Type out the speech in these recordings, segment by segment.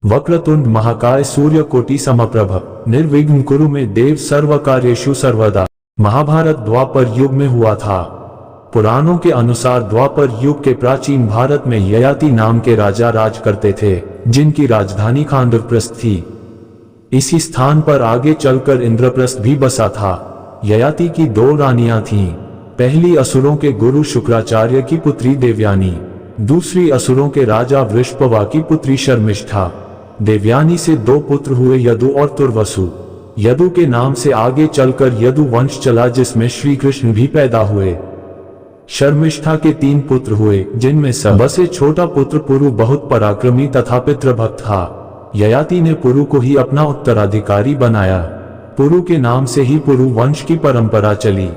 वक्रतुंड महाकाय सूर्यकोटि समप्रभ निर्विघ्न कुरु मे देव सर्व कार्येषु सर्वदा। महाभारत द्वापर युग में हुआ था। पुराणों के अनुसार द्वापर युग के प्राचीन भारत में ययाति नाम के राजा राज करते थे, जिनकी राजधानी खांडवप्रस्थ थी। इसी स्थान पर आगे चलकर इंद्रप्रस्थ भी बसा था। ययाति की दो रानियां थीं। पहली असुरों के गुरु शुक्राचार्य की पुत्री देवयानी, दूसरी असुरों के राजा वृषभवा की पुत्री शर्मिष्ठा। देवयानी से दो पुत्र हुए, यदु और तुर्वसु। यदु के नाम से आगे चलकर यदु वंश चला, जिसमें श्री कृष्ण भी पैदा हुए। शर्मिष्ठा के तीन पुत्र हुए, जिनमें सबसे छोटा पुत्र पुरु बहुत पराक्रमी तथा पितृभक्त था। ययाति ने पुरु को ही अपना उत्तराधिकारी बनाया। पुरु के नाम से ही पुरु वंश की परंपरा चली।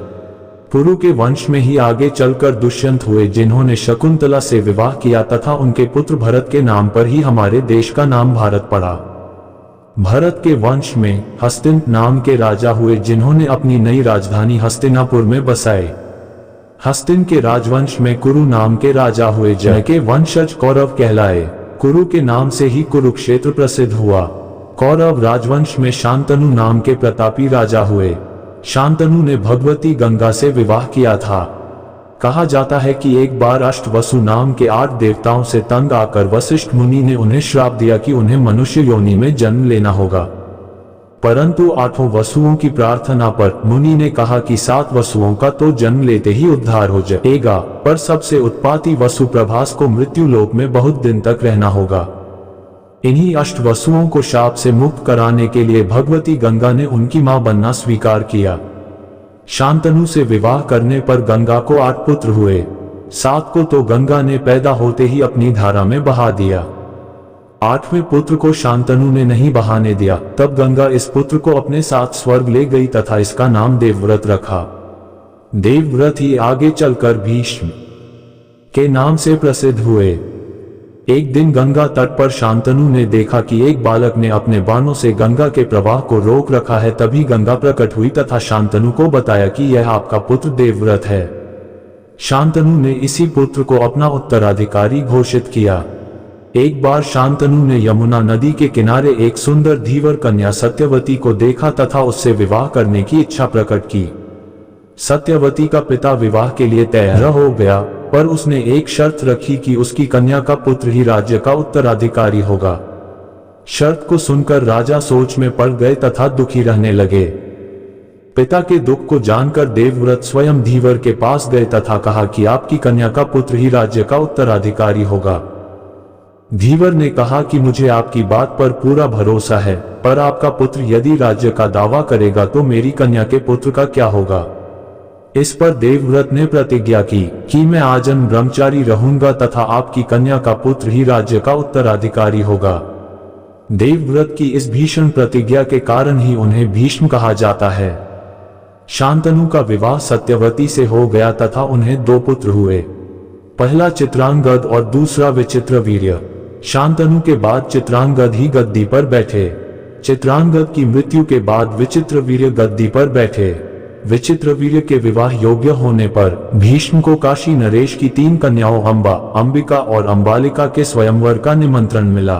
पुरु के वंश में ही आगे चलकर दुष्यंत हुए, जिन्होंने शकुंतला से विवाह किया तथा उनके पुत्र भरत के नाम पर ही हमारे देश का नाम भारत पड़ा। भरत के वंश में हस्तिन नाम के राजा हुए, जिन्होंने अपनी नई राजधानी हस्तिनापुर में बसाए। हस्तिन के राजवंश में कुरु नाम के राजा हुए, जिनके वंशज कौरव कहलाए। कुरु के नाम से ही कुरुक्षेत्र प्रसिद्ध हुआ। कौरव राजवंश में शांतनु नाम के प्रतापी राजा हुए। शांतनु ने भगवती गंगा से विवाह किया था। कहा जाता है कि एक बार अष्टवसु नाम के 8 देवताओं से तंग आकर वशिष्ठ मुनि ने उन्हें श्राप दिया कि उन्हें मनुष्य योनि में जन्म लेना होगा। परंतु 8 वसुओं की प्रार्थना पर मुनि ने कहा कि 7 वसुओं का तो जन्म लेते ही उद्धार हो जाएगा, पर सबसे उत्पाती वसु प्रभास को मृत्यु लोक में बहुत दिन तक रहना होगा। इन्हीं अष्टवसुओं को शाप से मुक्त कराने के लिए भगवती गंगा ने उनकी मां बनना स्वीकार किया। शांतनु से विवाह करने पर गंगा को 8 पुत्र हुए। 7 को तो गंगा ने पैदा होते ही अपनी धारा में बहा दिया। 8वें पुत्र को शांतनु ने नहीं बहाने दिया। तब गंगा इस पुत्र को अपने साथ स्वर्ग ले गई तथा इसका नाम देवव्रत रखा। देवव्रत ही आगे चलकर भीष्म के नाम से प्रसिद्ध हुए। एक दिन गंगा तट पर शांतनु ने देखा कि एक बालक ने अपने बाणों से गंगा के प्रवाह को रोक रखा है। तभी गंगा प्रकट हुई तथा शांतनु को बताया कि यह आपका पुत्र देवव्रत है। शांतनु ने इसी पुत्र को अपना उत्तराधिकारी घोषित किया। एक बार शांतनु ने यमुना नदी के किनारे एक सुंदर धीवर कन्या सत्यवती को देखा तथा उससे विवाह करने की इच्छा प्रकट की। सत्यवती का पिता विवाह के लिए तैयार हो गया, पर उसने एक शर्त रखी कि उसकी कन्या का पुत्र ही राज्य का उत्तराधिकारी होगा। शर्त को सुनकर राजा सोच में पड़ गए तथा दुखी रहने लगे। पिता के दुख को जानकर देवव्रत स्वयं धीवर के पास गए तथा कहा कि आपकी कन्या का पुत्र ही राज्य का उत्तराधिकारी होगा। धीवर ने कहा कि मुझे आपकी बात पर पूरा भरोसा है, पर आपका पुत्र यदि राज्य का दावा करेगा तो मेरी कन्या के पुत्र का क्या होगा। इस पर देवव्रत ने प्रतिज्ञा की कि मैं आजन्म ब्रह्मचारी रहूंगा तथा आपकी कन्या का पुत्र ही राज्य का उत्तराधिकारी होगा। देवव्रत की इस भीषण प्रतिज्ञा के कारण ही उन्हें भीष्म कहा जाता है। शांतनु का विवाह सत्यवती से हो गया तथा उन्हें 2 पुत्र हुए। पहला चित्रांगद और दूसरा विचित्रवीर्य। शांतनु के बाद चित्रांगद ही गद्दी पर बैठे। चित्रांगद की मृत्यु के बाद विचित्रवीर्य गद्दी पर बैठे। विचित्रवीर्य के विवाह योग्य होने पर भीष्म को काशी नरेश की 3 कन्याओं अंबा, अंबिका और अंबालिका के स्वयंवर का निमंत्रण मिला।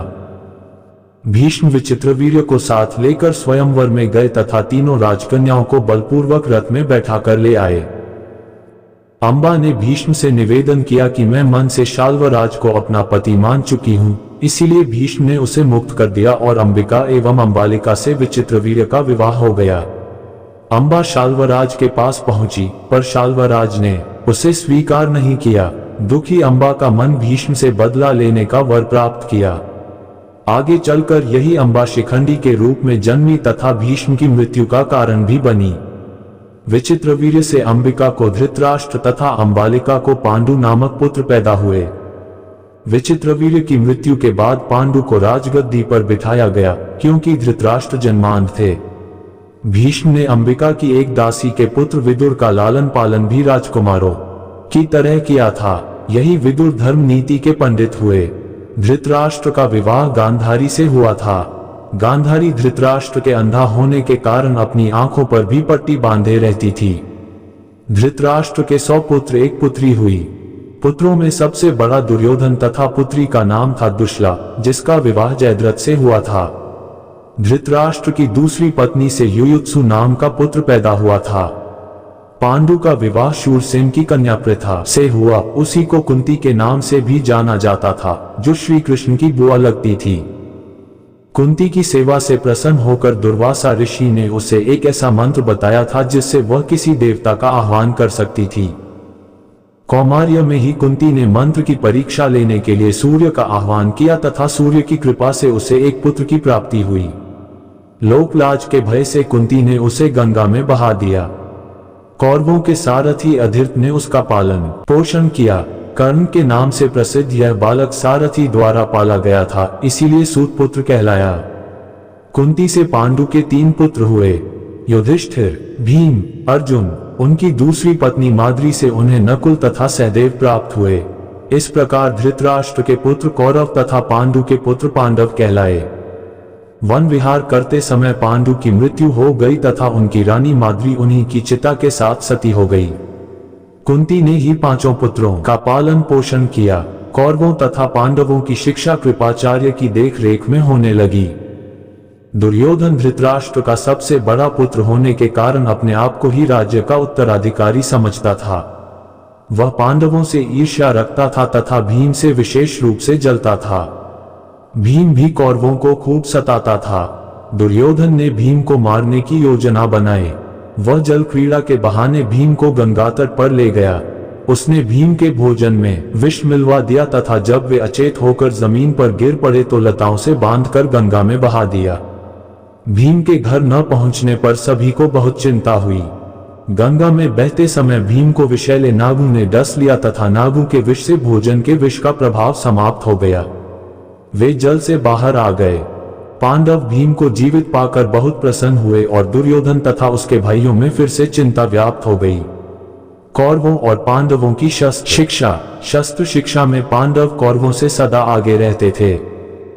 भीष्म विचित्रवीर्य को साथ लेकर स्वयंवर में गए तथा तीनों राजकन्याओं को बलपूर्वक रथ में बैठा कर ले आए। अंबा ने भीष्म से निवेदन किया कि मैं मन से शाल्वराज को अपना पति मान चुकी हूँ, इसीलिए भीष्म ने उसे मुक्त कर दिया और अंबिका एवं अंबालिका से विचित्रवीर्य का विवाह हो गया। अंबा शाल्वराज के पास पहुंची, पर शाल्वराज ने उसे स्वीकार नहीं किया। दुखी अंबा का मन भीष्म से बदला लेने का वर प्राप्त किया। आगे चलकर यही अंबा शिखंडी के रूप में जन्मी तथा भीष्म की मृत्यु का कारण भी बनी। विचित्रवीर्य से अंबिका को धृतराष्ट्र तथा अंबालिका को पांडु नामक पुत्र पैदा हुए। विचित्रवीर्य की मृत्यु के बाद पांडु को राजगद्दी पर बिठाया गया, क्योंकि धृतराष्ट्र जन्मांध थे। भीष्म ने अंबिका की एक दासी के पुत्र विदुर का लालन पालन भी राजकुमारों की तरह किया था। यही विदुर धर्म नीति के पंडित हुए। धृतराष्ट्र का विवाह गांधारी से हुआ था। गांधारी धृतराष्ट्र के अंधा होने के कारण अपनी आंखों पर भी पट्टी बांधे रहती थी। धृतराष्ट्र के 100 पुत्र 1 पुत्री हुई। पुत्रों में सबसे बड़ा दुर्योधन तथा पुत्री का नाम था दुश्ला, जिसका विवाह जयद्रथ से हुआ था। धृतराष्ट्र की दूसरी पत्नी से युयुत्सु नाम का पुत्र पैदा हुआ था। पांडु का विवाह शूरसेन की कन्या प्रथा से हुआ, उसी को कुंती के नाम से भी जाना जाता था, जो श्री कृष्ण की बुआ लगती थी। कुंती की सेवा से प्रसन्न होकर दुर्वासा ऋषि ने उसे एक ऐसा मंत्र बताया था जिससे वह किसी देवता का आह्वान कर सकती थी। कौमार्य में ही कुंती ने मंत्र की परीक्षा लेने के लिए सूर्य का आह्वान किया तथा सूर्य की कृपा से उसे एक पुत्र की प्राप्ति हुई। लोकलाज के भय से कुंती ने उसे गंगा में बहा दिया। कौरवों के सारथी अधिरथ ने उसका पालन पोषण किया। कर्ण के नाम से प्रसिद्ध यह बालक सारथी द्वारा पाला गया था, इसीलिए सूत पुत्र कहलाया। कुंती से पांडु के 3 पुत्र हुए, युधिष्ठिर, भीम, अर्जुन। उनकी दूसरी पत्नी माद्री से उन्हें नकुल तथा सहदेव प्राप्त हुए। इस प्रकार धृतराष्ट्र के पुत्र कौरव तथा पांडु के पुत्र पांडव कहलाए। वन विहार करते समय पांडु की मृत्यु हो गई तथा उनकी रानी माद्री उन्हीं की चिता के साथ सती हो गई। कुंती ने ही 5 पुत्रों का पालन पोषण किया। कौरवों तथा पांडवों की शिक्षा कृपाचार्य की देखरेख में होने लगी। दुर्योधन धृतराष्ट्र का सबसे बड़ा पुत्र होने के कारण अपने आप को ही राज्य का उत्तराधिकारी समझता था। वह पांडवों से ईर्ष्या रखता था तथा भीम से विशेष रूप से जलता था। भीम भी कौरवों को खूब सताता था। दुर्योधन ने भीम को मारने की योजना बनाई। वह जल क्रीड़ा के बहाने भीम को गंगा तट पर ले गया। उसने भीम के भोजन में विष मिलवा दिया तथा जब वे अचेत होकर जमीन पर गिर पड़े तो लताओं से बांधकर गंगा में बहा दिया। भीम के घर न पहुंचने पर सभी को बहुत चिंता हुई। गंगा में बहते समय भीम को विषैले नागू ने डस लिया तथा नागू के विष से भोजन के विष का प्रभाव समाप्त हो गया। वे जल से बाहर आ गए। पांडव भीम को जीवित पाकर बहुत प्रसन्न हुए और दुर्योधन तथा उसके भाइयों में फिर से चिंता व्याप्त हो गई। कौरवों और पांडवों की शस्त्र शिक्षा में पांडव कौरवों से सदा आगे रहते थे।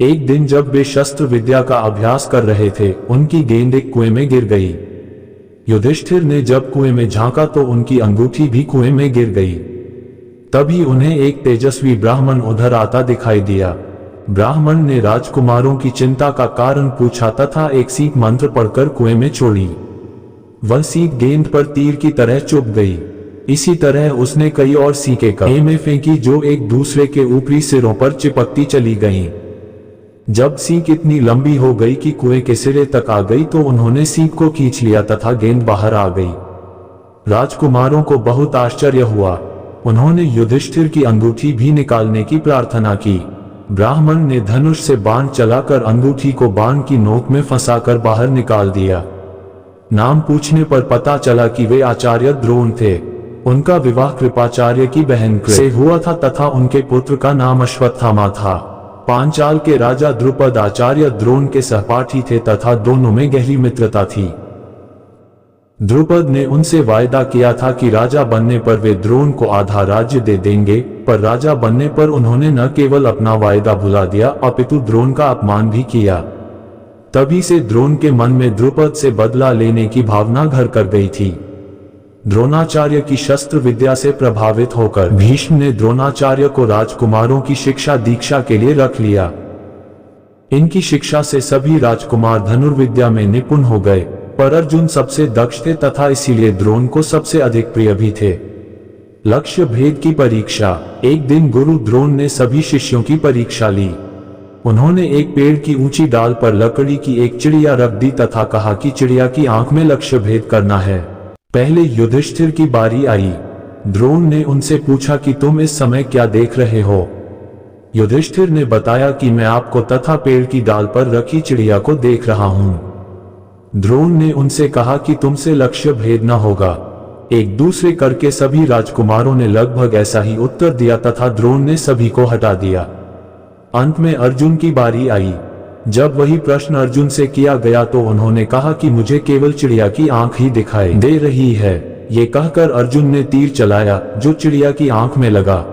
एक दिन जब वे शस्त्र विद्या का अभ्यास कर रहे थे, उनकी गेंद एक कुएं में गिर गई। युधिष्ठिर ने जब कुएं में झांका तो उनकी अंगूठी भी कुएं में गिर गई। तभी उन्हें एक तेजस्वी ब्राह्मण उधर आता दिखाई दिया। ब्राह्मण ने राजकुमारों की चिंता का कारण पूछा तथा एक सीख मंत्र पढ़कर कुएं में छोड़ी। वह सीख गेंद पर तीर की तरह चुभ गई। इसी तरह उसने कई और सीखें कुएं में फेंकी जो एक दूसरे के ऊपरी सिरों पर चिपकती चली गईं। जब सीख इतनी लंबी हो गई कि कुएं के सिरे तक आ गई तो उन्होंने सीख को खींच लिया तथा गेंद बाहर आ गई। राजकुमारों को बहुत आश्चर्य हुआ। उन्होंने युधिष्ठिर की अंगूठी भी निकालने की प्रार्थना की। ब्राह्मण ने धनुष से बाण चलाकर अंगूठी को बाण की नोक में फंसाकर बाहर निकाल दिया। नाम पूछने पर पता चला कि वे आचार्य द्रोण थे। उनका विवाह कृपाचार्य की बहन से हुआ था तथा उनके पुत्र का नाम अश्वत्थामा था। पांचाल के राजा द्रुपद आचार्य द्रोण के सहपाठी थे तथा दोनों में गहरी मित्रता थी। द्रुपद ने उनसे वायदा किया था कि राजा बनने पर वे द्रोण को आधा राज्य दे देंगे, पर राजा बनने पर उन्होंने न केवल अपना वायदा भुला दिया अपितु द्रोण का अपमान भी किया। तभी से द्रोण के मन में द्रुपद से बदला लेने की भावना घर कर गई थी। द्रोणाचार्य की शस्त्र विद्या से प्रभावित होकर भीष्म ने द्रोणाचार्य को राजकुमारों की शिक्षा दीक्षा के लिए रख लिया। इनकी शिक्षा से सभी राजकुमार धनुर्विद्या में निपुण हो गए, पर अर्जुन सबसे दक्ष थे तथा इसीलिए द्रोण को सबसे अधिक प्रिय भी थे। लक्ष्य भेद की परीक्षा। एक दिन गुरु द्रोण ने सभी शिष्यों की परीक्षा ली। उन्होंने एक पेड़ की ऊंची डाल पर लकड़ी की एक चिड़िया रख दी तथा कहा कि चिड़िया की आंख में लक्ष्य भेद करना है। पहले युधिष्ठिर की बारी आई। द्रोण ने उनसे पूछा कि तुम इस समय क्या देख रहे हो। युधिष्ठिर ने बताया कि मैं आपको तथा पेड़ की डाल पर रखी चिड़िया को देख रहा हूं। द्रोण ने उनसे कहा कि तुमसे लक्ष्य भेद न होगा। एक दूसरे करके सभी राजकुमारों ने लगभग ऐसा ही उत्तर दिया तथा द्रोण ने सभी को हटा दिया। अंत में अर्जुन की बारी आई। जब वही प्रश्न अर्जुन से किया गया तो उन्होंने कहा कि मुझे केवल चिड़िया की आंख ही दिखाई दे रही है। ये कहकर अर्जुन ने तीर चलाया जो चिड़िया की आंख में लगा।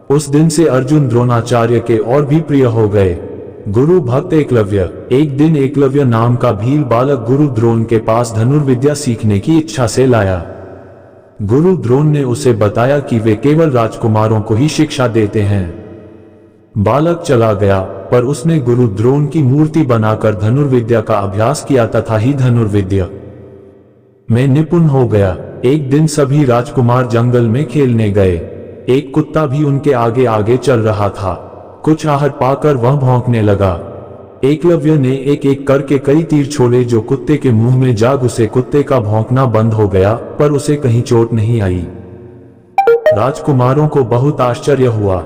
उस दिन से अर्जुन द्रोणाचार्य के और भी प्रिय हो गए। गुरु भक्त एकलव्य। एक दिन एकलव्य नाम का भील बालक गुरु द्रोण के पास धनुर्विद्या सीखने की इच्छा से लाया। गुरु द्रोण ने उसे बताया कि वे केवल राजकुमारों को ही शिक्षा देते हैं। बालक चला गया, पर उसने गुरु द्रोण की मूर्ति बनाकर धनुर्विद्या का अभ्यास किया तथा ही धनुर्विद्या में निपुण हो गया। एक दिन सभी राजकुमार जंगल में खेलने गए। एक कुत्ता भी उनके आगे आगे चल रहा था। कुछ आहट पाकर वह भौंकने लगा। एकलव्य ने एक एक करके कई तीर छोड़े जो कुत्ते के मुंह में जा घुसे। कुत्ते का भौंकना बंद हो गया, पर उसे कहीं चोट नहीं आई। राजकुमारों को बहुत आश्चर्य हुआ।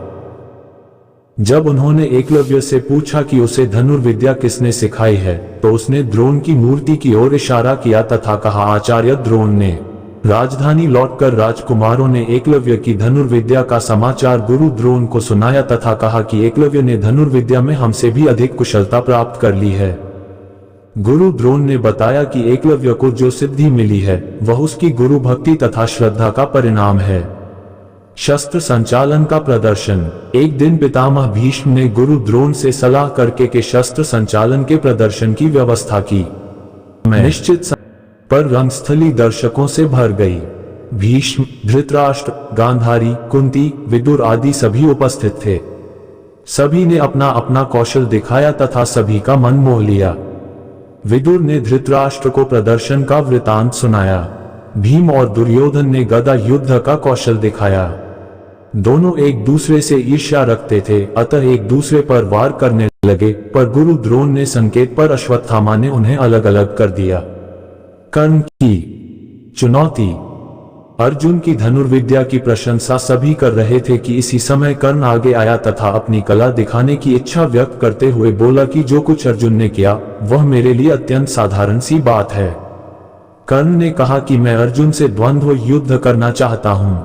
जब उन्होंने एकलव्य से पूछा कि उसे धनुर्विद्या किसने सिखाई है, तो उसने द्रोण की मूर्ति की ओर इशारा किया तथा कहा, आचार्य द्रोण ने। राजधानी लौटकर राजकुमारों ने एकलव्य की धनुर्विद्या का समाचार गुरु द्रोण को सुनाया तथा कहा कि एकलव्य ने धनुर्विद्या में हमसे भी अधिक कुशलता प्राप्त कर ली है। गुरु द्रोण ने बताया कि एकलव्य को जो सिद्धि मिली है वह उसकी गुरु भक्ति तथा श्रद्धा का परिणाम है। शस्त्र संचालन का प्रदर्शन। एक दिन पितामह भीष्म ने गुरु द्रोण से सलाह करके के शस्त्र संचालन के प्रदर्शन की व्यवस्था की। निश्चित पर रंगस्थली दर्शकों से भर गई। भीष्म, धृतराष्ट्र, गांधारी, कुंती, विदुर आदि सभी उपस्थित थे। सभी ने अपना अपना कौशल दिखाया तथा सभी का मन मोह लिया। विदुर ने धृतराष्ट्र को प्रदर्शन का वृतांत सुनाया। भीम और दुर्योधन ने गदा युद्ध का कौशल दिखाया। दोनों एक दूसरे से ईर्ष्या रखते थे, अतः एक दूसरे पर वार करने लगे, पर गुरु द्रोण ने संकेत पर अश्वत्थामा ने उन्हें अलग अलग कर दिया। कर्ण की चुनौती। अर्जुन की धनुर्विद्या की प्रशंसा सभी कर रहे थे कि इसी समय कर्ण आगे आया तथा अपनी कला दिखाने की इच्छा व्यक्त करते हुए बोला कि जो कुछ अर्जुन ने किया वह मेरे लिए अत्यंत साधारण सी बात है। कर्ण ने कहा कि मैं अर्जुन से द्वंद्व युद्ध करना चाहता हूं,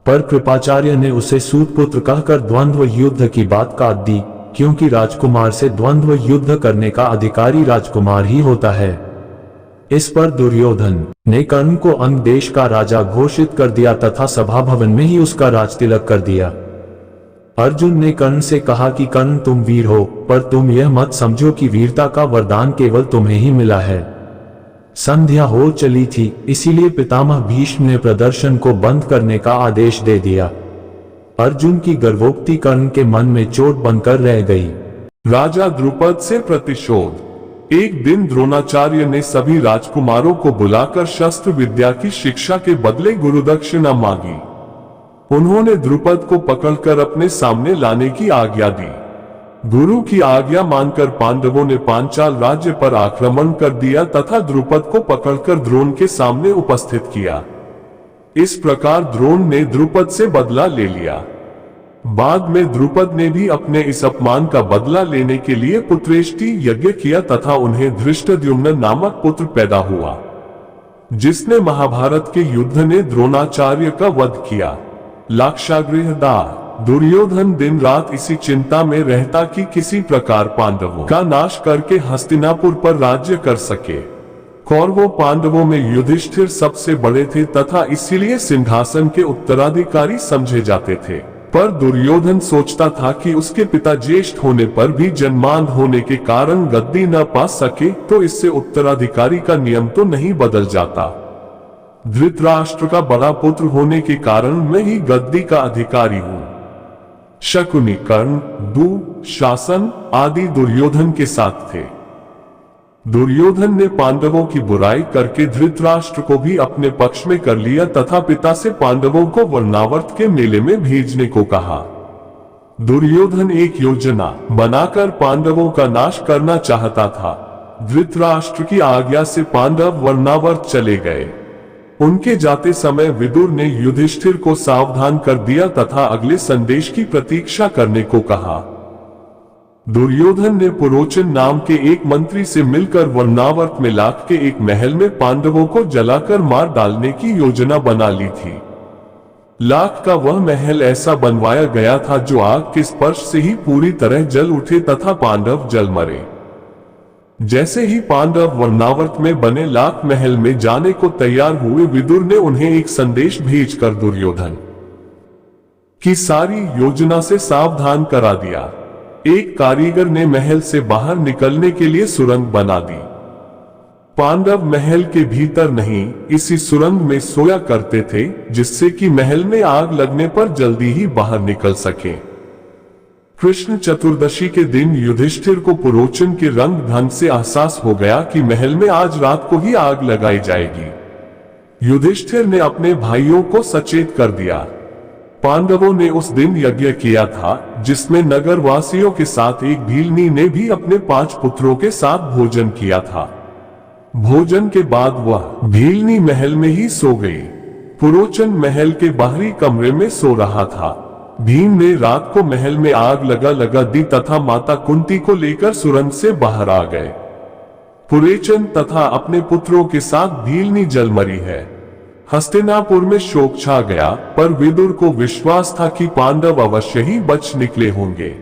पर कृपाचार्य ने उसे सूतपुत्र कहकर द्वंद्व युद्ध की बात काट दी, क्योंकि राजकुमार से द्वंद्व युद्ध करने का अधिकारी राजकुमार ही होता है। इस पर दुर्योधन ने कर्ण को अंग देश का राजा घोषित कर दिया तथा सभा भवन में ही उसका राजतिलक कर दिया। अर्जुन ने कर्ण से कहा कि कर्ण तुम वीर हो, पर तुम यह मत समझो कि वीरता का वरदान केवल तुम्हें ही मिला है। संध्या हो चली थी, इसीलिए पितामह भीष्म ने प्रदर्शन को बंद करने का आदेश दे दिया। अर्जुन की गर्वोक्ति कर्ण के मन में चोट बनकर रह गई। राजा द्रुपद से प्रतिशोध। एक दिन द्रोणाचार्य ने सभी राजकुमारों को बुलाकर शस्त्र विद्या की शिक्षा के बदले गुरुदक्षिणा मांगी। उन्होंने द्रुपद को पकड़कर अपने सामने लाने की आज्ञा दी। गुरु की आज्ञा मानकर पांडवों ने पांचाल राज्य पर आक्रमण कर दिया तथा द्रुपद को पकड़कर द्रोण के सामने उपस्थित किया। इस प्रकार द्रोण ने द्रुपद से बदला ले लिया। बाद में द्रुपद ने भी अपने इस अपमान का बदला लेने के लिए पुत्रेष्टि यज्ञ किया तथा उन्हें धृष्टद्युम्न नामक पुत्र पैदा हुआ, जिसने महाभारत के युद्ध ने द्रोणाचार्य का वध किया। लाक्षागृहदाह। दुर्योधन दिन रात इसी चिंता में रहता कि किसी प्रकार पांडवों का नाश करके हस्तिनापुर पर राज्य कर सके। कौरवों पांडवों में युधिष्ठिर सबसे बड़े थे तथा इसीलिए सिंहासन के उत्तराधिकारी समझे जाते थे, पर दुर्योधन सोचता था कि उसके पिता ज्येष्ठ होने पर भी जन्मांध होने के कारण गद्दी न पा सके तो इससे उत्तराधिकारी का नियम तो नहीं बदल जाता। धृतराष्ट्र का बड़ा पुत्र होने के कारण मैं ही गद्दी का अधिकारी हूँ। शकुनी, कर्ण, दुःशासन आदि दुर्योधन के साथ थे। दुर्योधन ने पांडवों की बुराई करके धृतराष्ट्र को भी अपने पक्ष में कर लिया तथा पिता से पांडवों को वर्णावर्त के मेले में भेजने को कहा। दुर्योधन एक योजना बनाकर पांडवों का नाश करना चाहता था। धृतराष्ट्र की आज्ञा से पांडव वर्णावर्त चले गए। उनके जाते समय विदुर ने युधिष्ठिर को सावधान कर दिया तथा अगले संदेश की प्रतीक्षा करने को कहा। दुर्योधन ने पुरोचन नाम के एक मंत्री से मिलकर वर्णावर्त में लाख के एक महल में पांडवों को जलाकर मार डालने की योजना बना ली थी। लाख का वह महल ऐसा बनवाया गया था जो आग के स्पर्श से ही पूरी तरह जल उठे तथा पांडव जल मरे। जैसे ही पांडव वर्णावर्त में बने लाख महल में जाने को तैयार हुए, विदुर ने उन्हें एक संदेश भेजकर दुर्योधन की सारी योजना से सावधान करा दिया। एक कारीगर ने महल से बाहर निकलने के लिए सुरंग बना दी। पांडव महल के भीतर नहीं, इसी सुरंग में सोया करते थे, जिससे कि महल में आग लगने पर जल्दी ही बाहर निकल सके। कृष्ण चतुर्दशी के दिन युधिष्ठिर को पुरोचन के रंग ढंग से एहसास हो गया कि महल में आज रात को ही आग लगाई जाएगी। युधिष्ठिर ने अपने भाइयों को सचेत कर दिया। पांडवों ने उस दिन यज्ञ किया था, जिसमें नगर वासियों के साथ एक भीलनी ने भी अपने 5 पुत्रों के साथ भोजन किया था। भोजन के बाद वह भीलनी महल में ही सो गई। पुरोचन महल के बाहरी कमरे में सो रहा था। भीम ने रात को महल में आग लगा दी तथा माता कुंती को लेकर सुरंग से बाहर आ गए। पुरोचन तथा अपने पुत्रों के साथ भीलनी जल मरी है। हस्तिनापुर में शोक छा गया, पर विदुर को विश्वास था कि पांडव अवश्य ही बच निकले होंगे।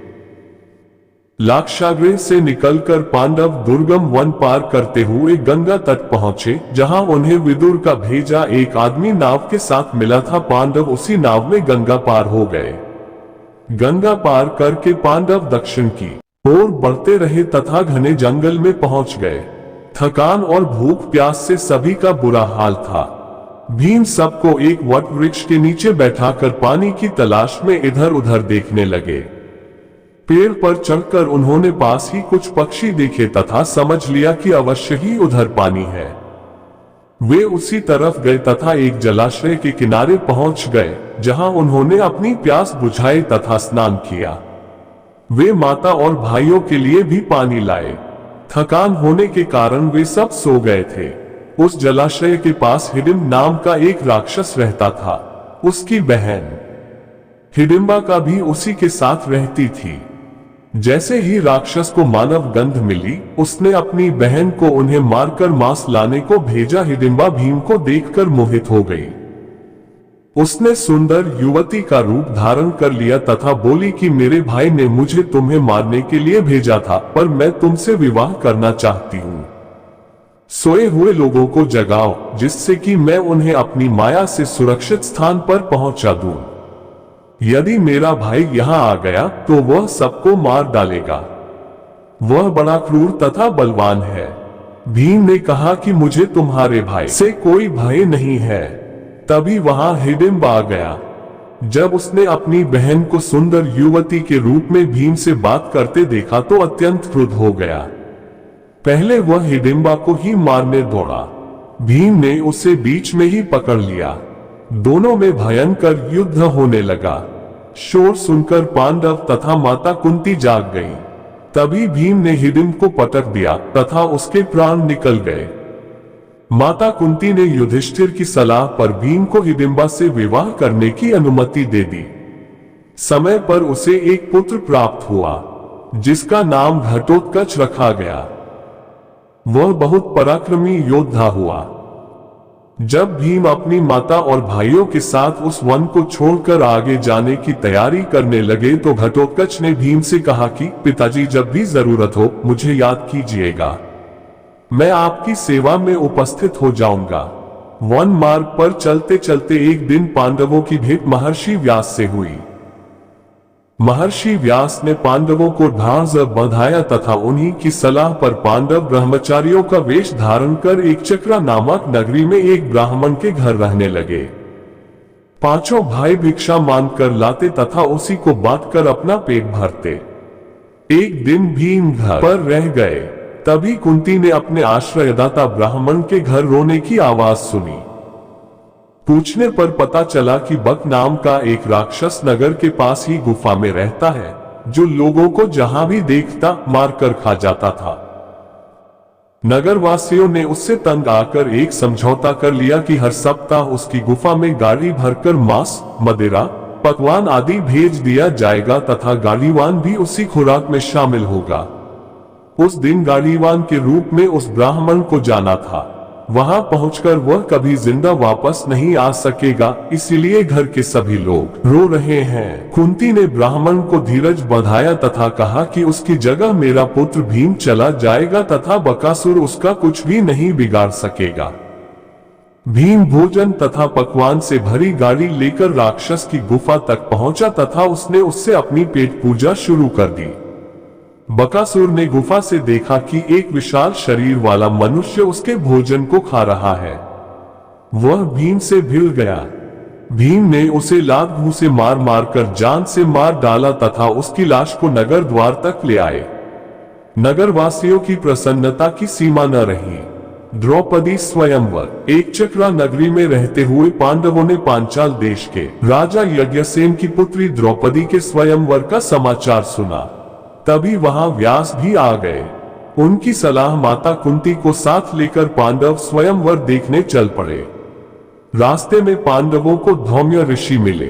लाक्षागृह से निकलकर पांडव दुर्गम वन पार करते हुए गंगा तट पहुंचे, जहां उन्हें विदुर का भेजा एक आदमी नाव के साथ मिला था। पांडव उसी नाव में गंगा पार हो गए। गंगा पार करके पांडव दक्षिण की ओर बढ़ते रहे तथा घने जंगल में पहुंच गए। थकान और भूख प्यास से सभी का बुरा हाल था। भीम सबको एक वट वृक्ष के नीचे बैठाकर पानी की तलाश में इधर उधर देखने लगे। पेड़ पर चढ़कर उन्होंने पास ही कुछ पक्षी देखे तथा समझ लिया कि अवश्य ही उधर पानी है। वे उसी तरफ गए तथा एक जलाशय के किनारे पहुंच गए, जहां उन्होंने अपनी प्यास बुझाई तथा स्नान किया। वे माता और भाइयों के लिए भी पानी लाए। थकान होने के कारण वे सब सो गए थे। उस जलाशय के पास हिडिंब नाम का एक राक्षस रहता था। उसकी बहन हिडिंबा का भी उसी के साथ रहती थी। जैसे ही राक्षस को मानव गंध मिली, उसने अपनी बहन को उन्हें मारकर मांस लाने को भेजा। हिडिंबा भीम को देखकर मोहित हो गई। उसने सुंदर युवती का रूप धारण कर लिया तथा बोली कि मेरे भाई ने मुझे तुम्हें मारने के लिए भेजा था, पर मैं तुमसे विवाह करना चाहती हूँ। सोए हुए लोगों को जगाओ, जिससे कि मैं उन्हें अपनी माया से सुरक्षित स्थान पर पहुंचा दूं। यदि मेरा भाई यहां आ गया तो वह सबको मार डालेगा। वह बड़ा क्रूर तथा बलवान है। भीम ने कहा कि मुझे तुम्हारे भाई से कोई भय नहीं है। तभी वहां हिडिंब आ गया। जब उसने अपनी बहन को सुंदर युवती के रूप में भीम से बात करते देखा तो अत्यंत क्रुद्ध हो गया। पहले वह हिडिंबा को ही मारने दौड़ा। भीम ने उसे बीच में ही पकड़ लिया। दोनों में भयंकर युद्ध होने लगा। शोर सुनकर पांडव तथा माता कुंती जाग गई। तभी भीम ने हिडिंब को पटक दिया तथा उसके प्राण निकल गए। माता कुंती ने युधिष्ठिर की सलाह पर भीम को हिडिंबा से विवाह करने की अनुमति दे दी। समय पर उसे एक पुत्र प्राप्त हुआ, जिसका नाम घटोत्कच रखा गया। वह बहुत पराक्रमी योद्धा हुआ। जब भीम अपनी माता और भाइयों के साथ उस वन को छोड़कर आगे जाने की तैयारी करने लगे तो घटोत्कच ने भीम से कहा कि पिताजी, जब भी जरूरत हो मुझे याद कीजिएगा। मैं आपकी सेवा में उपस्थित हो जाऊंगा। वन मार्ग पर चलते चलते एक दिन पांडवों की भेंट महर्षि व्यास से हुई। महर्षि व्यास ने पांडवों को ढांढ बंधाया तथा उन्हीं की सलाह पर पांडव ब्रह्मचारियों का वेश धारण कर एक चक्रा नामक नगरी में एक ब्राह्मण के घर रहने लगे। पांचों भाई भिक्षा मांग कर लाते तथा उसी को बांटकर अपना पेट भरते। एक दिन भीम घर पर रह गए। तभी कुंती ने अपने आश्रयदाता ब्राह्मण के घर रोने की आवाज सुनी। पूछने पर पता चला कि बक नाम का एक राक्षस नगर के पास ही गुफा में रहता है, जो लोगों को जहां भी देखता मारकर खा जाता था। नगरवासियों ने उससे तंग आकर एक समझौता कर लिया कि हर सप्ताह उसकी गुफा में गाड़ी भरकर मांस, मदिरा, पकवान आदि भेज दिया जाएगा तथा गाड़ीवान भी उसी खुराक में शामिल होगा। उस दिन गाड़ीवान के रूप में उस ब्राह्मण को जाना था। वहां पहुंचकर वह कभी जिंदा वापस नहीं आ सकेगा, इसीलिए घर के सभी लोग रो रहे हैं। कुंती ने ब्राह्मण को धीरज बंधाया तथा कहा कि उसकी जगह मेरा पुत्र भीम चला जाएगा तथा बकासुर उसका कुछ भी नहीं बिगाड़ सकेगा। भीम भोजन तथा पकवान से भरी गाड़ी लेकर राक्षस की गुफा तक पहुंचा तथा उसने उससे अपनी पेट पूजा शुरू कर दी। बकासुर ने गुफा से देखा कि एक विशाल शरीर वाला मनुष्य उसके भोजन को खा रहा है। वह भीम से भिड़ गया। भीम ने उसे लात मुंह से मार मार कर जान से मार डाला तथा उसकी लाश को नगर द्वार तक ले आए। नगरवासियों की प्रसन्नता की सीमा न रही। द्रौपदी स्वयंवर। एक चक्रा नगरी में रहते हुए पांडवों ने पांचाल देश के राजा यज्ञसेन की पुत्री द्रौपदी के स्वयंवर का समाचार सुना। तभी वहां व्यास भी आ गए। उनकी सलाह माता कुंती को साथ लेकर पांडव स्वयंवर देखने चल पड़े। रास्ते में पांडवों को धौम्य ऋषि मिले।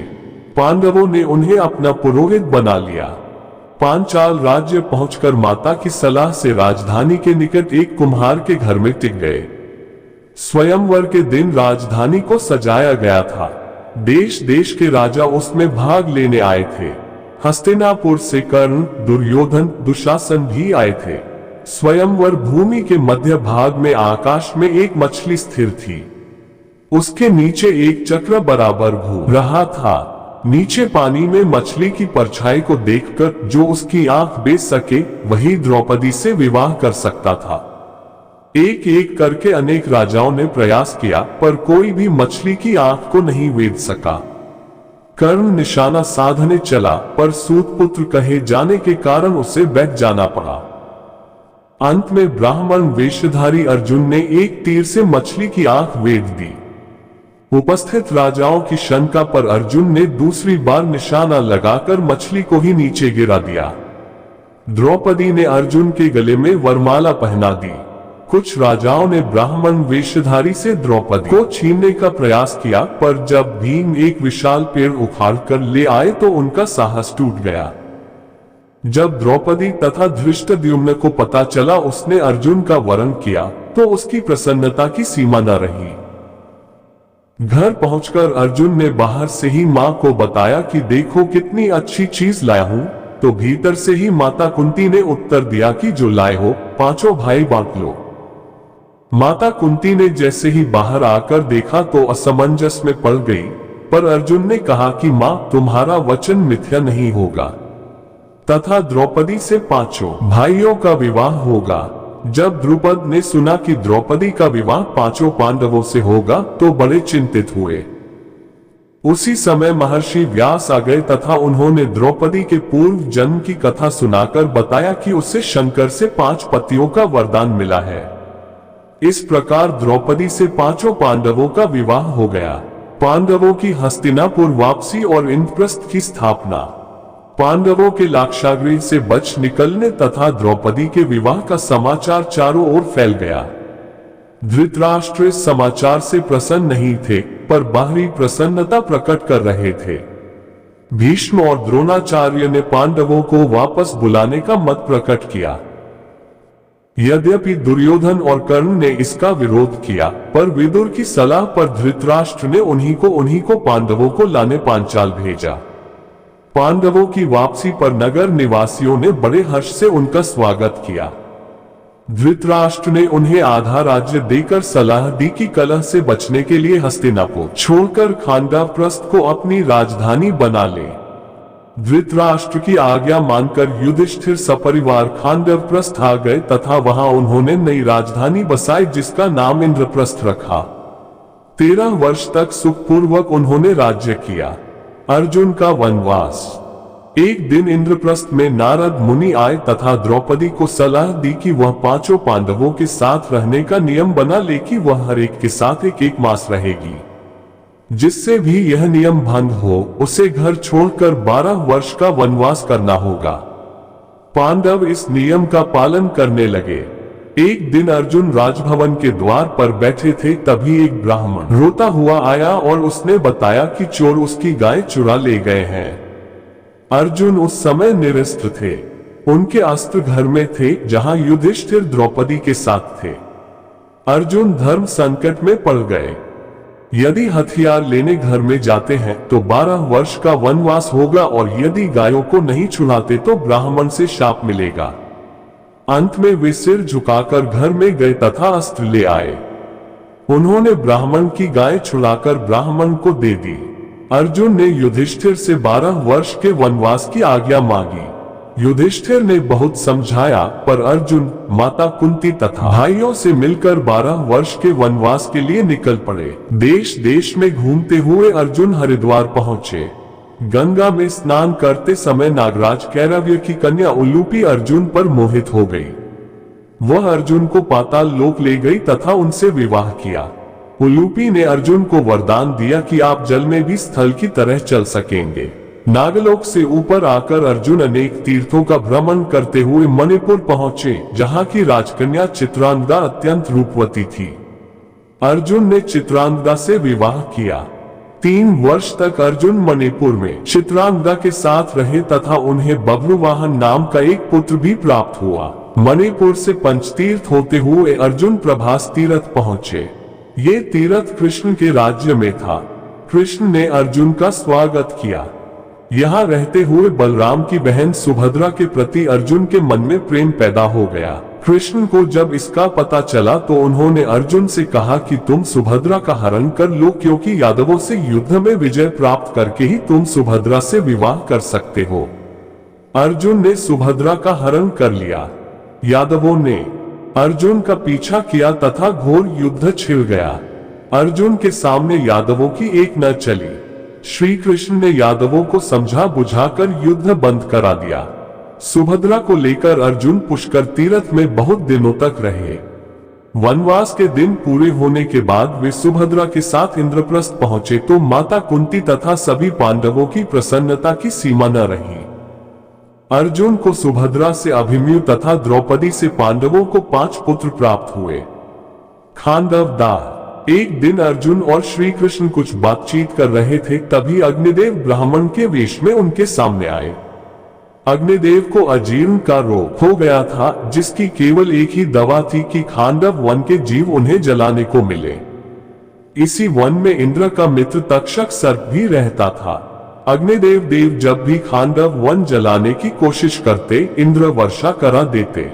पांडवों ने उन्हें अपना पुरोहित बना लिया। पांचाल राज्य पहुंचकर माता की सलाह से राजधानी के निकट एक कुम्हार के घर में टिक गए। स्वयंवर के दिन राजधानी को सजाया गया था। देश देश के राजा उसमें भाग लेने आए थे। हस्तिनापुर से कर्ण, दुर्योधन, दुशासन भी आए थे। स्वयंवर भूमि के मध्य भाग में आकाश में एक मछली स्थिर थी। उसके नीचे एक चक्र बराबर घूम रहा था। नीचे पानी में मछली की परछाई को देखकर जो उसकी आंख बेच सके वही द्रौपदी से विवाह कर सकता था। एक एक करके अनेक राजाओं ने प्रयास किया पर कोई भी मछली की आंख को नहीं वेद सका। कर्ण निशाना साधने चला पर सूतपुत्र कहे जाने के कारण उसे बैठ जाना पड़ा। अंत में ब्राह्मण वेशधारी अर्जुन ने एक तीर से मछली की आंख वेद दी। उपस्थित राजाओं की शंका पर अर्जुन ने दूसरी बार निशाना लगाकर मछली को ही नीचे गिरा दिया। द्रौपदी ने अर्जुन के गले में वरमाला पहना दी। कुछ राजाओं ने ब्राह्मण वेशधारी से द्रौपदी को छीनने का प्रयास किया पर जब भीम एक विशाल पेड़ उखाड़ कर ले आए तो उनका साहस टूट गया। जब द्रौपदी तथा धृष्टद्युम्न को पता चला उसने अर्जुन का वरण किया तो उसकी प्रसन्नता की सीमा न रही। घर पहुंचकर अर्जुन ने बाहर से ही मां को बताया कि देखो कितनी अच्छी चीज लाया हूं, तो भीतर से ही माता कुंती ने उत्तर दिया कि जो लाए हो पांचों भाई बांट लो। माता कुंती ने जैसे ही बाहर आकर देखा तो असमंजस में पड़ गई, पर अर्जुन ने कहा कि मां तुम्हारा वचन मिथ्या नहीं होगा तथा द्रौपदी से पांचों भाइयों का विवाह होगा। जब द्रुपद ने सुना कि द्रौपदी का विवाह पांचों पांडवों से होगा तो बड़े चिंतित हुए। उसी समय महर्षि व्यास आ गए तथा उन्होंने द्रौपदी के पूर्व जन्म की कथा सुनाकर बताया कि उसे शंकर से 5 पतियों का वरदान मिला है। इस प्रकार द्रौपदी से पांचों पांडवों का विवाह हो गया। पांडवों की हस्तिनापुर वापसी और इंद्रप्रस्थ की स्थापना। पांडवों के लाक्षागृह से बच निकलने तथा द्रौपदी के विवाह का समाचार चारों ओर फैल गया। धृतराष्ट्र इस समाचार से प्रसन्न नहीं थे पर बाहरी प्रसन्नता प्रकट कर रहे थे। भीष्म और द्रोणाचार्य ने पांडवों को वापस बुलाने का मत प्रकट किया। यद्यपि दुर्योधन और कर्ण ने इसका विरोध किया पर विदुर की सलाह पर धृतराष्ट्र ने उन्हीं को पांडवों को लाने पांचाल भेजा। पांडवों की वापसी पर नगर निवासियों ने बड़े हर्ष से उनका स्वागत किया। धृतराष्ट्र ने उन्हें आधा राज्य देकर सलाह दी कि कलह से बचने के लिए हस्तिनापुर छोड़कर खांडवप्रस्थ को अपनी राजधानी बना ले। धृतराष्ट्र की आज्ञा मानकर युधिष्ठिर सपरिवार खांडवप्रस्थ आ गए तथा वहां उन्होंने नई राजधानी बसाई जिसका नाम इंद्रप्रस्थ रखा। 13 वर्ष तक सुखपूर्वक उन्होंने राज्य किया। अर्जुन का वनवास। एक दिन इंद्रप्रस्थ में नारद मुनि आए तथा द्रौपदी को सलाह दी कि वह पांचों पांडवों के साथ रहने का नियम बना ले कि वह हर एक के साथ एक मास रहेगी। जिससे भी यह नियम भंग हो उसे घर छोड़कर 12 वर्ष का वनवास करना होगा। पांडव इस नियम का पालन करने लगे। एक दिन अर्जुन राजभवन के द्वार पर बैठे थे, तभी एक ब्राह्मण रोता हुआ आया और उसने बताया कि चोर उसकी गाय चुरा ले गए हैं। अर्जुन उस समय निरस्त्र थे। उनके अस्त्र घर में थे जहां युधिष्ठिर द्रौपदी के साथ थे। अर्जुन धर्म संकट में पड़ गए। यदि हथियार लेने घर में जाते हैं तो 12 वर्ष का वनवास होगा और यदि गायों को नहीं छुड़ाते तो ब्राह्मण से शाप मिलेगा। अंत में वे सिर झुकाकर घर में गए तथा अस्त्र ले आए। उन्होंने ब्राह्मण की गाय छुड़ाकर ब्राह्मण को दे दी। अर्जुन ने युधिष्ठिर से 12 वर्ष के वनवास की आज्ञा मांगी। युधिष्ठिर ने बहुत समझाया, पर अर्जुन, माता कुंती तथा भाइयों से मिलकर 12 वर्ष के वनवास के लिए निकल पड़े। देश देश में घूमते हुए अर्जुन हरिद्वार पहुंचे। गंगा में स्नान करते समय नागराज कैरव्य की कन्या उल्लूपी अर्जुन पर मोहित हो गई। वह अर्जुन को पाताल लोक ले गई तथा उनसे विवाह किया। उल्लूपी ने अर्जुन को वरदान दिया कि आप जल में भी स्थल की तरह चल सकेंगे। नागलोक से ऊपर आकर अर्जुन अनेक तीर्थों का भ्रमण करते हुए मणिपुर पहुंचे, जहां की राजकन्या चित्रांगदा अत्यंत रूपवती थी। अर्जुन ने चित्रांगदा से विवाह किया। 3 वर्ष तक अर्जुन मणिपुर में चित्रांगदा के साथ रहे तथा उन्हें बब्रुवाहन नाम का एक पुत्र भी प्राप्त हुआ। मणिपुर से पंचतीर्थ होते हुए अर्जुन प्रभास तीर्थ पहुंचे। ये तीर्थ कृष्ण के राज्य में था। कृष्ण ने अर्जुन का स्वागत किया। यहाँ रहते हुए बलराम की बहन सुभद्रा के प्रति अर्जुन के मन में प्रेम पैदा हो गया। कृष्ण को जब इसका पता चला तो उन्होंने अर्जुन से कहा कि तुम सुभद्रा का हरण कर लो, क्योंकि यादवों से युद्ध में विजय प्राप्त करके ही तुम सुभद्रा से विवाह कर सकते हो। अर्जुन ने सुभद्रा का हरण कर लिया। यादवों ने अर्जुन का पीछा किया तथा घोर युद्ध छिड़ गया। अर्जुन के सामने यादवों की एक न चली। श्री कृष्ण ने यादवों को समझा बुझाकर युद्ध बंद करा दिया। सुभद्रा को लेकर अर्जुन पुष्कर तीर्थ में बहुत दिनों तक रहे। वनवास के दिन पूरे होने के बाद वे सुभद्रा के साथ इंद्रप्रस्थ पहुंचे तो माता कुंती तथा सभी पांडवों की प्रसन्नता की सीमा न रही। अर्जुन को सुभद्रा से अभिमन्यु तथा द्रौपदी से पांडवों को 5 पुत्र प्राप्त हुए। खांडव दाह। एक दिन अर्जुन और श्री कृष्ण कुछ बातचीत कर रहे थे, तभी अग्निदेव ब्राह्मण के वेश में उनके सामने आए। अग्निदेव को अजीर्ण का रोग हो गया था, जिसकी केवल एक ही दवा थी कि खांडव वन के जीव उन्हें जलाने को मिले। इसी वन में इंद्र का मित्र तक्षक सर्प भी रहता था। अग्निदेव देव जब भी खांडव वन जलाने की कोशिश करते, इंद्र वर्षा करा देते।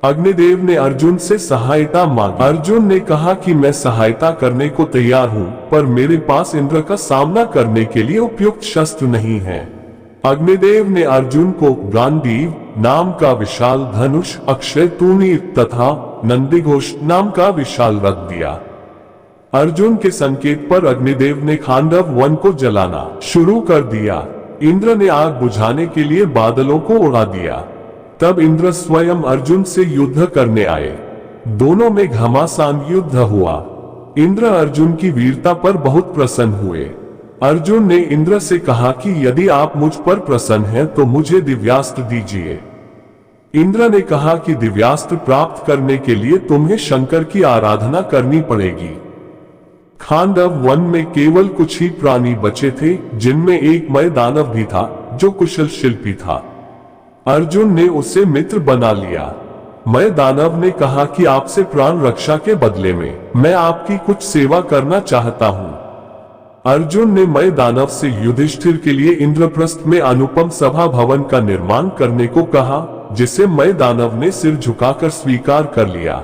अग्निदेव ने अर्जुन से सहायता मांगी। अर्जुन ने कहा कि मैं सहायता करने को तैयार हूं, पर मेरे पास इंद्र का सामना करने के लिए उपयुक्त शस्त्र नहीं है। अग्निदेव ने अर्जुन को गांडीव नाम का विशाल धनुष, अक्षय तूणीर तथा नंदीघोष नाम का विशाल रथ दिया। अर्जुन के संकेत पर अग्निदेव ने खांडव वन को जलाना शुरू कर दिया। इंद्र ने आग बुझाने के लिए बादलों को उड़ा दिया। तब इंद्र स्वयं अर्जुन से युद्ध करने आए। दोनों में घमासान युद्ध हुआ। इंद्र अर्जुन की वीरता पर बहुत प्रसन्न हुए। अर्जुन ने इंद्र से कहा कि यदि आप मुझ पर प्रसन्न हैं तो मुझे दिव्यास्त्र दीजिए। इंद्र ने कहा कि दिव्यास्त्र प्राप्त करने के लिए तुम्हें शंकर की आराधना करनी पड़ेगी। खांडव वन में केवल कुछ ही प्राणी बचे थे, जिनमें एक मय दानव भी था जो कुशल शिल्पी था। अर्जुन ने उसे मित्र बना लिया। मय दानव ने कहा कि आपसे प्राण रक्षा के बदले में मैं आपकी कुछ सेवा करना चाहता हूं। अर्जुन ने मय दानव से युधिष्ठिर के लिए इंद्रप्रस्थ में अनुपम सभा भवन का निर्माण करने को कहा, जिसे मय दानव ने सिर झुकाकर स्वीकार कर लिया।